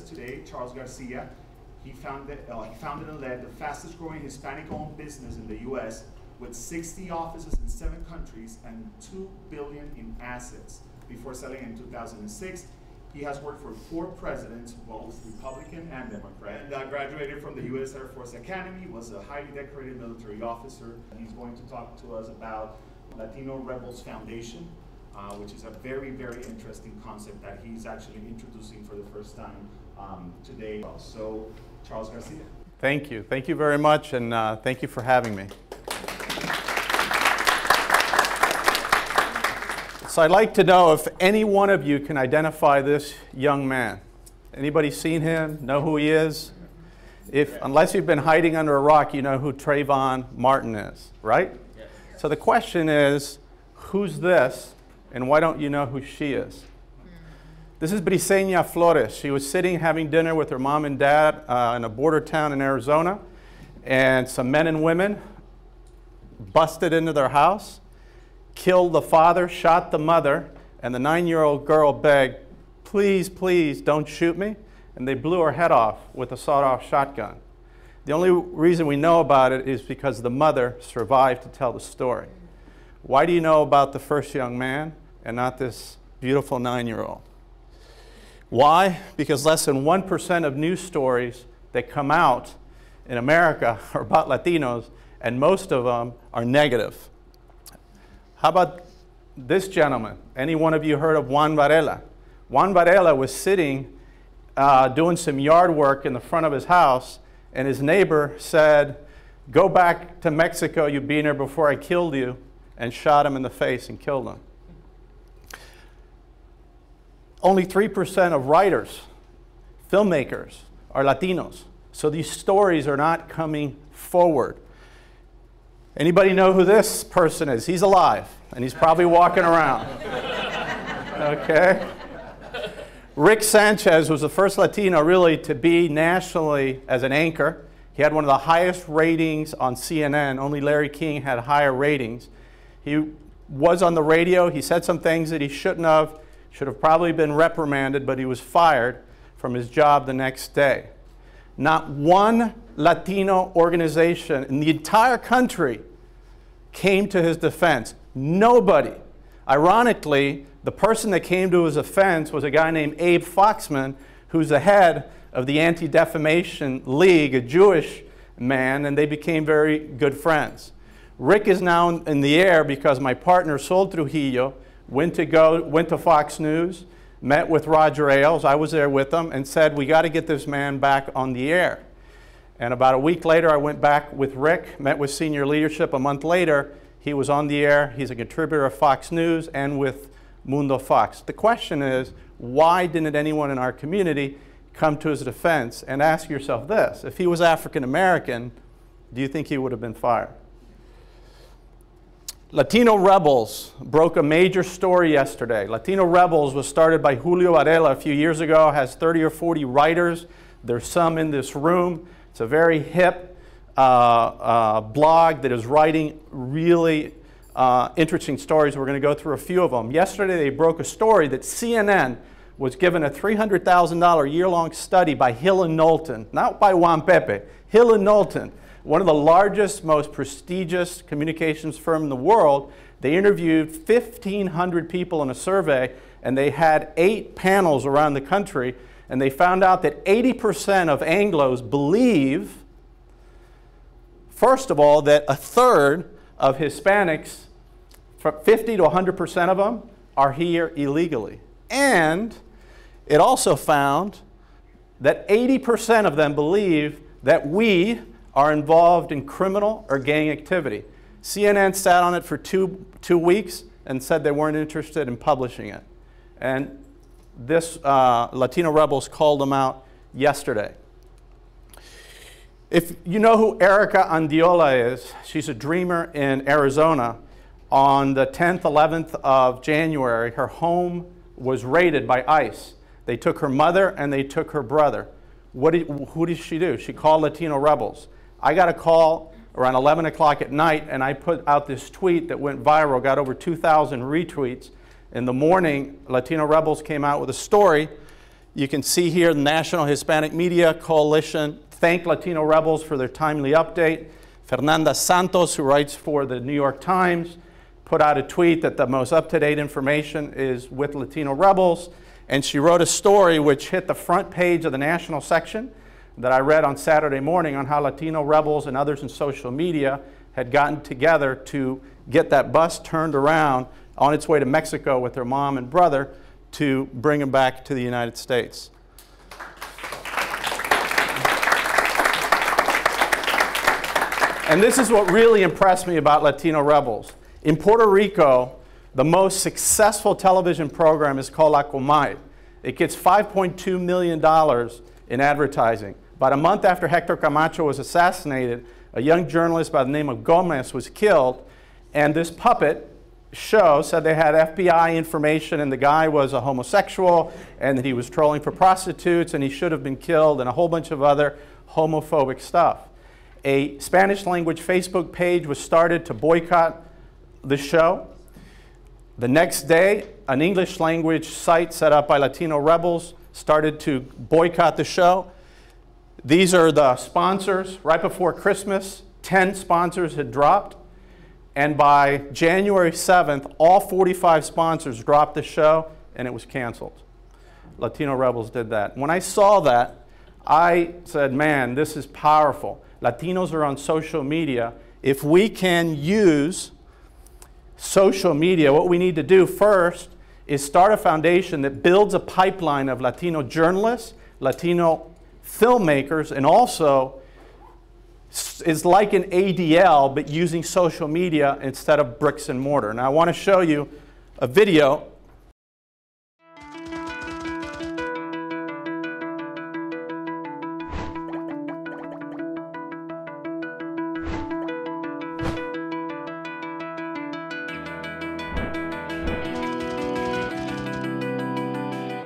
today, Charles Garcia. He founded and led the fastest growing Hispanic-owned business in the U.S. with 60 offices in 7 countries and $2 billion in assets before selling in 2006. He has worked for 4 presidents, both Republican and Democrat, and graduated from the U.S. Air Force Academy, was a highly decorated military officer. He's going to talk to us about Latino Rebels Foundation, which is a very, very interesting concept that he's actually introducing for the first time today. So, Charles Garcia. Thank you. Thank you very much, and thank you for having me. So I'd like to know if any one of you can identify this young man. Anybody seen him? Know who he is? Unless you've been hiding under a rock, you know who Trayvon Martin is, right? Yes. So the question is, who's this, and why don't you know who she is? This is Briseña Flores. She was sitting having dinner with her mom and dad in a border town in Arizona, and some men and women busted into their house, killed the father, shot the mother, and the 9-year-old girl begged, "Please, please, don't shoot me." And they blew her head off with a sawed-off shotgun. The only reason we know about it is because the mother survived to tell the story. Why do you know about the first young man and not this beautiful 9-year-old? Why? Because less than 1% of news stories that come out in America are about Latinos, and most of them are negative. How about this gentleman? Any one of you heard of Juan Varela? Juan Varela was sitting doing some yard work in the front of his house, and his neighbor said, "Go back to Mexico, you've been here before I killed you," and shot him in the face and killed him. Only 3% of writers, filmmakers, are Latinos. So these stories are not coming forward. Anybody know who this person is? He's alive, and he's probably walking around. Okay? Rick Sanchez was the first Latino really to be nationally as an anchor. He had one of the highest ratings on CNN. Only Larry King had higher ratings. He was on the radio. He said some things that he shouldn't have. Should have probably been reprimanded, but he was fired from his job the next day. Not one Latino organization in the entire country came to his defense. Nobody. Ironically, the person that came to his defense was a guy named Abe Foxman, who's the head of the Anti-Defamation League, a Jewish man, and they became very good friends. Rick is now in the air because my partner, Sol Trujillo, went to Fox News, met with Roger Ailes, I was there with them, and said, "We got to get this man back on the air." And about a week later, I went back with Rick, met with senior leadership. A month later, he was on the air. He's a contributor of Fox News and with Mundo Fox. The question is, why didn't anyone in our community come to his defense? And ask yourself this: if he was African American, do you think he would have been fired? Latino Rebels broke a major story yesterday. Latino Rebels was started by Julio Varela a few years ago, has 30 or 40 writers. There's some in this room. It's a very hip blog that is writing really interesting stories. We're going to go through a few of them. Yesterday they broke a story that CNN was given a $300,000 year-long study by Hill and Knowlton, not by Juan Pepe, Hill and Knowlton, one of the largest, most prestigious communications firm in the world. They interviewed 1,500 people in a survey, and they had 8 panels around the country, and they found out that 80% of Anglos believe, first of all, that a third of Hispanics, 50 to 100% of them, are here illegally. And it also found that 80% of them believe that we are involved in criminal or gang activity. CNN sat on it for two weeks and said they weren't interested in publishing it. And this Latino Rebels called them out yesterday. If you know who Erica Andiola is, she's a dreamer in Arizona. On the 10th, 11th of January, her home was raided by ICE. They took her mother and they took her brother. Who did she do? She called Latino Rebels. I got a call around 11 o'clock at night, and I put out this tweet that went viral, got over 2,000 retweets. In the morning, Latino Rebels came out with a story. You can see here the National Hispanic Media Coalition thanked Latino rebels for their timely update. Fernanda Santos, who writes for the New York Times, put out a tweet that the most up-to-date information is with Latino rebels. And she wrote a story which hit the front page of the national section that I read on Saturday morning on how Latino rebels and others in social media had gotten together to get that bus turned around on its way to Mexico with their mom and brother to bring them back to the United States. And this is what really impressed me about Latino rebels. In Puerto Rico, the most successful television program is called La Comay. It gets $5.2 million in advertising. About a month after Hector Camacho was assassinated, a young journalist by the name of Gomez was killed, and this puppet show said they had FBI information and the guy was a homosexual and that he was trolling for prostitutes and he should have been killed and a whole bunch of other homophobic stuff. A Spanish language Facebook page was started to boycott the show. The next day, an English language site set up by Latino rebels started to boycott the show. These are the sponsors. Right before Christmas, 10 sponsors had dropped. And by January 7th, all 45 sponsors dropped the show and it was canceled. Latino rebels did that. When I saw that, I said, man, this is powerful. Latinos are on social media. If we can use social media, what we need to do first is start a foundation that builds a pipeline of Latino journalists, Latino filmmakers, and also is like an ADL, but using social media instead of bricks and mortar. Now I want to show you a video.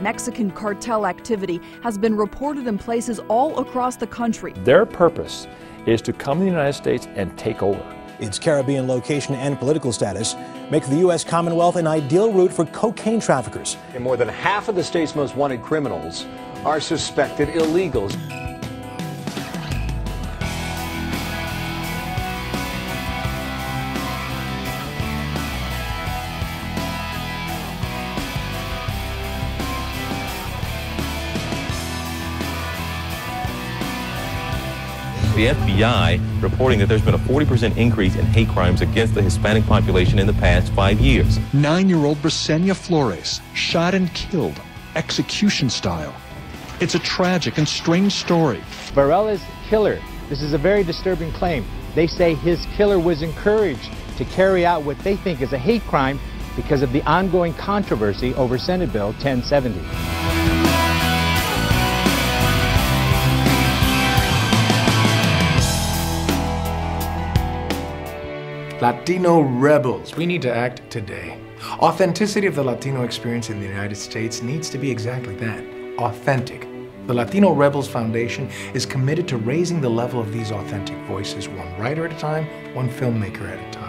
Mexican cartel activity has been reported in places all across the country. Their purpose is to come to the United States and take over. Its Caribbean location and political status make the U.S. Commonwealth an ideal route for cocaine traffickers. And more than half of the state's most wanted criminals are suspected illegals. The FBI reporting that there's been a 40% increase in hate crimes against the Hispanic population in the past 5 years. 9-year-old Brisenia Flores, shot and killed, execution style. It's a tragic and strange story. Varela's killer. This is a very disturbing claim. They say his killer was encouraged to carry out what they think is a hate crime because of the ongoing controversy over Senate Bill 1070. Latino rebels. We need to act today. Authenticity of the Latino experience in the United States needs to be exactly that, authentic. The Latino Rebels Foundation is committed to raising the level of these authentic voices, one writer at a time, one filmmaker at a time.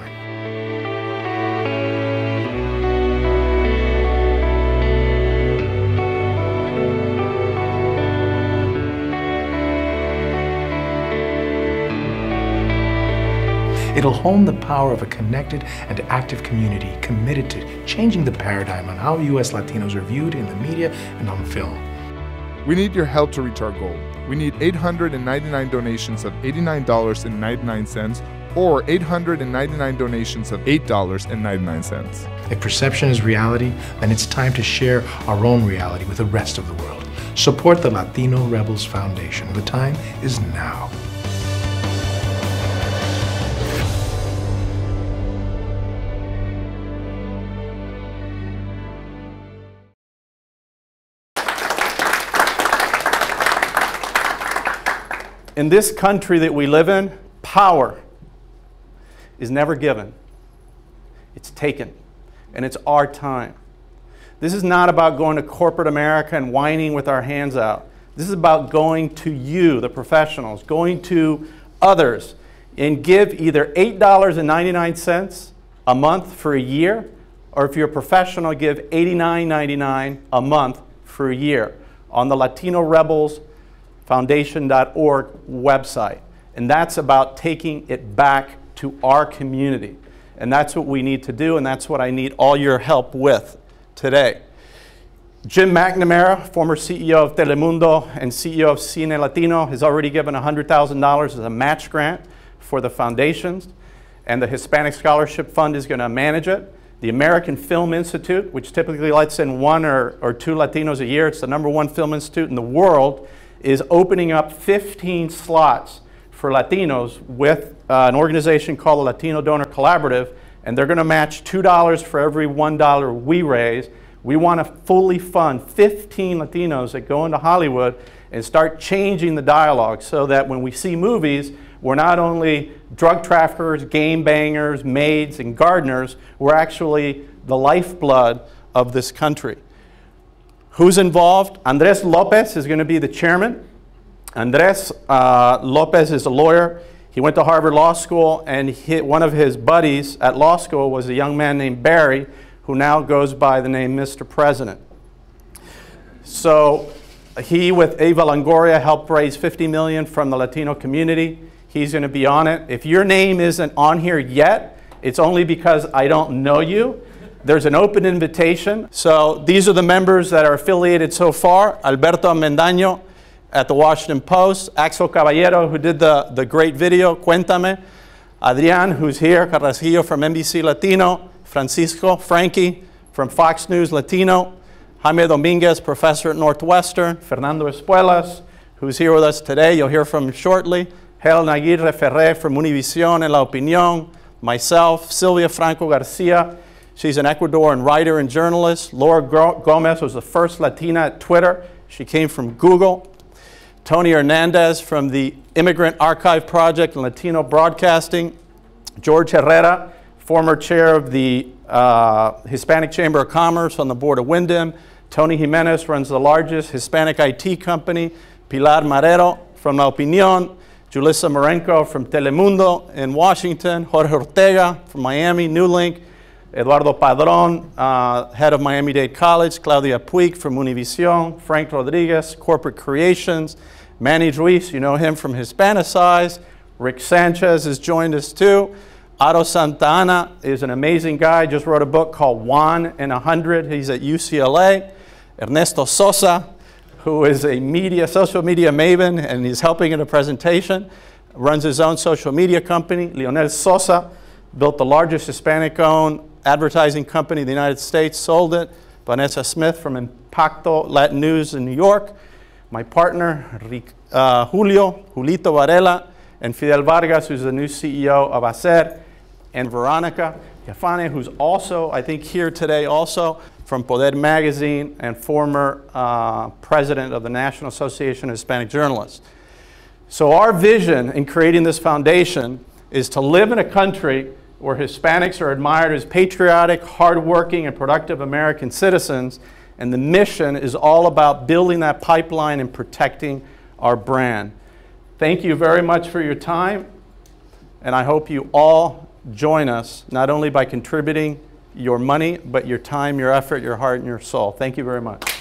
It'll hone the power of a connected and active community committed to changing the paradigm on how U.S. Latinos are viewed in the media and on film. We need your help to reach our goal. We need 899 donations of $89.99 or 899 donations of $8.99. If perception is reality, then it's time to share our own reality with the rest of the world. Support the Latino Rebels Foundation. The time is now. In this country that we live in, power is never given. It's taken. And it's our time. This is not about going to corporate America and whining with our hands out. This is about going to you, the professionals, going to others, and give either $8.99 a month for a year, or if you're a professional, give $89.99 a month for a year. on the Latino Rebels Foundation.org website. And that's about taking it back to our community. And that's what we need to do, and that's what I need all your help with today. Jim McNamara, former CEO of Telemundo and CEO of Cine Latino, has already given $100,000 as a match grant for the foundations, and the Hispanic Scholarship Fund is going to manage it. The American Film Institute, which typically lets in 1 or 2 Latinos a year, it's the #1 film institute in the world, is opening up 15 slots for Latinos with an organization called the Latino Donor Collaborative, and they're going to match $2 for every $1 we raise. We want to fully fund 15 Latinos that go into Hollywood and start changing the dialogue so that when we see movies, we're not only drug traffickers, game bangers, maids, and gardeners, we're actually the lifeblood of this country. Who's involved? Andres Lopez is going to be the chairman. Andres Lopez is a lawyer. He went to Harvard Law School, and one of his buddies at law school was a young man named Barry, who now goes by the name Mr. President. So he, with Eva Longoria, helped raise $50 million from the Latino community. He's going to be on it. If your name isn't on here yet, it's only because I don't know you. There's an open invitation. So these are the members that are affiliated so far. Alberto Mendaño at the Washington Post, Axel Caballero, who did the great video, Cuéntame, Adrián, who's here, Carrasquillo from NBC Latino, Francisco, Frankie from Fox News Latino, Jaime Dominguez, professor at Northwestern, Fernando Espuelas, who's here with us today, you'll hear from him shortly, Helen Aguirre Ferrer from Univision and La Opinión, myself, Silvia Franco Garcia, she's an Ecuadorian writer and journalist, Laura Gomez was the first Latina at Twitter, she came from Google, Tony Hernandez from the Immigrant Archive Project and Latino Broadcasting, George Herrera, former chair of the Hispanic Chamber of Commerce on the board of Wyndham, Tony Jimenez runs the largest Hispanic IT company, Pilar Marrero from La Opinión, Julissa Marenko from Telemundo in Washington, Jorge Ortega from Miami, Newlink, Eduardo Padron, head of Miami-Dade College, Claudia Puig from Univision, Frank Rodriguez, Corporate Creations, Manny Ruiz, you know him from Hispanicize, Rick Sanchez has joined us too, Otto Santa Ana is an amazing guy, just wrote a book called Juan in 100, he's at UCLA, Ernesto Sosa, who is a social media maven, and he's helping in a presentation, runs his own social media company, Leonel Sosa, built the largest Hispanic-owned advertising company in the United States, sold it. Vanessa Smith from Impacto Latin News in New York. My partner, Julito Varela, and Fidel Vargas, who's the new CEO of ACER, and Veronica Jafane, who's also, I think, here today also, from Poder Magazine and former president of the National Association of Hispanic Journalists. So our vision in creating this foundation is to live in a country where Hispanics are admired as patriotic, hardworking, and productive American citizens, and the mission is all about building that pipeline and protecting our brand. Thank you very much for your time, and I hope you all join us, not only by contributing your money, but your time, your effort, your heart, and your soul. Thank you very much.